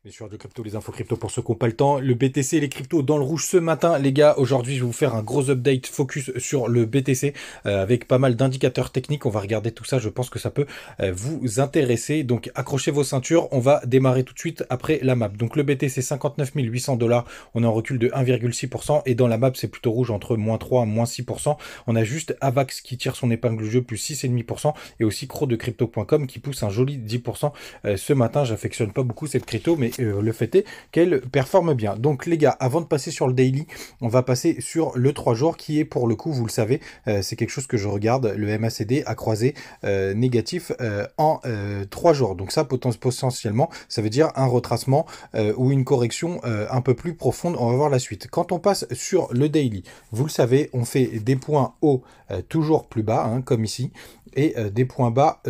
Bien sûr, de crypto, les infos crypto pour ceux qui n'ont pas le temps. Le BTC et les cryptos dans le rouge ce matin, les gars. Aujourd'hui, je vais vous faire un gros update focus sur le BTC avec pas mal d'indicateurs techniques. On va regarder tout ça. Je pense que ça peut vous intéresser. Donc, accrochez vos ceintures. On va démarrer tout de suite après la map. Donc, le BTC 59 800 $. On est en recul de 1,6%. Et dans la map, c'est plutôt rouge entre -3 à -6%. On a juste Avax qui tire son épingle du jeu, plus 6,5%. Et aussi Cro de crypto.com qui pousse un joli 10% ce matin. J'affectionne pas beaucoup cette crypto, mais le fait est qu'elle performe bien. Donc les gars, avant de passer sur le daily, on va passer sur le 3 jours qui est pour le coup, vous le savez, c'est quelque chose que je regarde, le MACD a croisé négatif en 3 jours. Donc ça, potentiellement, ça veut dire un retracement ou une correction un peu plus profonde. On va voir la suite. Quand on passe sur le daily, vous le savez, on fait des points hauts toujours plus bas, hein, comme ici, et des points bas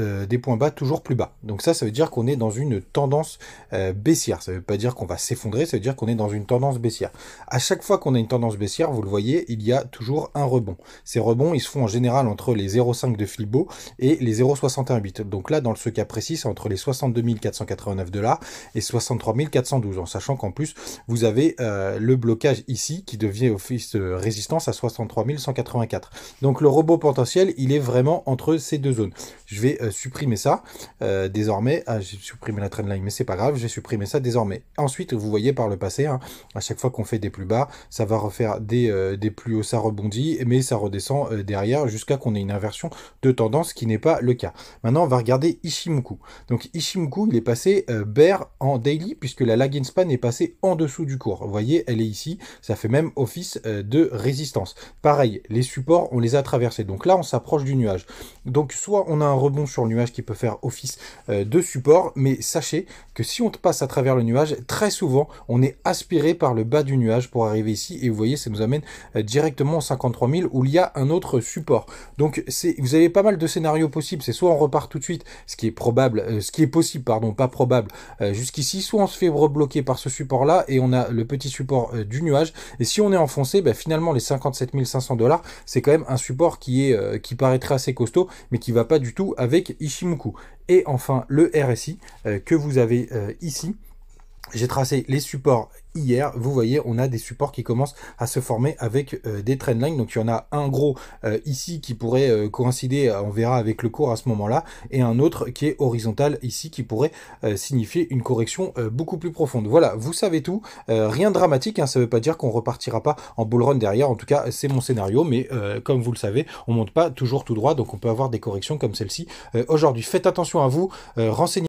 toujours plus bas. Donc ça veut dire qu'on est dans une tendance baissière. Ça ne veut pas dire qu'on va s'effondrer, ça veut dire qu'on est dans une tendance baissière. À chaque fois qu'on a une tendance baissière, vous le voyez, il y a toujours un rebond. Ces rebonds, ils se font en général entre les 0,5 de Filbo et les 0,618. Donc là, dans ce cas précis, c'est entre les 62 489 $ et 63 412, en sachant qu'en plus, vous avez le blocage ici qui devient office de résistance à 63 184. Donc le rebond potentiel, il est vraiment entre ces deux zones. Je vais supprimer ça désormais. Ah, j'ai supprimé la trendline, mais c'est pas grave, j'ai supprimé ça désormais. Ensuite, vous voyez par le passé, hein, à chaque fois qu'on fait des plus bas, ça va refaire des plus hauts, ça rebondit, mais ça redescend derrière jusqu'à qu'on ait une inversion de tendance, qui n'est pas le cas. Maintenant, on va regarder Ichimoku. Donc Ichimoku, il est passé bear en daily, puisque la lag in span est passée en dessous du cours. Vous voyez, elle est ici, ça fait même office de résistance. Pareil, les supports, on les a traversés. Donc là, on s'approche du nuage. Donc soit on a un rebond sur le nuage qui peut faire office de support, mais sachez que si on passe à travers le nuage, très souvent, on est aspiré par le bas du nuage pour arriver ici. Et vous voyez, ça nous amène directement en 53 000 où il y a un autre support. Donc vous avez pas mal de scénarios possibles. C'est soit on repart tout de suite, ce qui est probable, ce qui est possible, pardon, pas probable, jusqu'ici, soit on se fait rebloquer par ce support-là et on a le petit support du nuage. Et si on est enfoncé, ben, finalement, les 57 500 $, c'est quand même un support qui paraîtrait assez costaud, mais qui va pas du tout avec Ichimoku. Et enfin, le RSI que vous avez ici. J'ai tracé les supports hier. Vous voyez, on a des supports qui commencent à se former avec des trendlines. Donc, il y en a un gros ici qui pourrait coïncider, on verra, avec le cours à ce moment-là. Et un autre qui est horizontal ici qui pourrait signifier une correction beaucoup plus profonde. Voilà, vous savez tout. Rien de dramatique, hein, ça ne veut pas dire qu'on repartira pas en bull run derrière. En tout cas, c'est mon scénario. Mais comme vous le savez, on ne monte pas toujours tout droit. Donc, on peut avoir des corrections comme celle-ci aujourd'hui. Faites attention à vous. Renseignez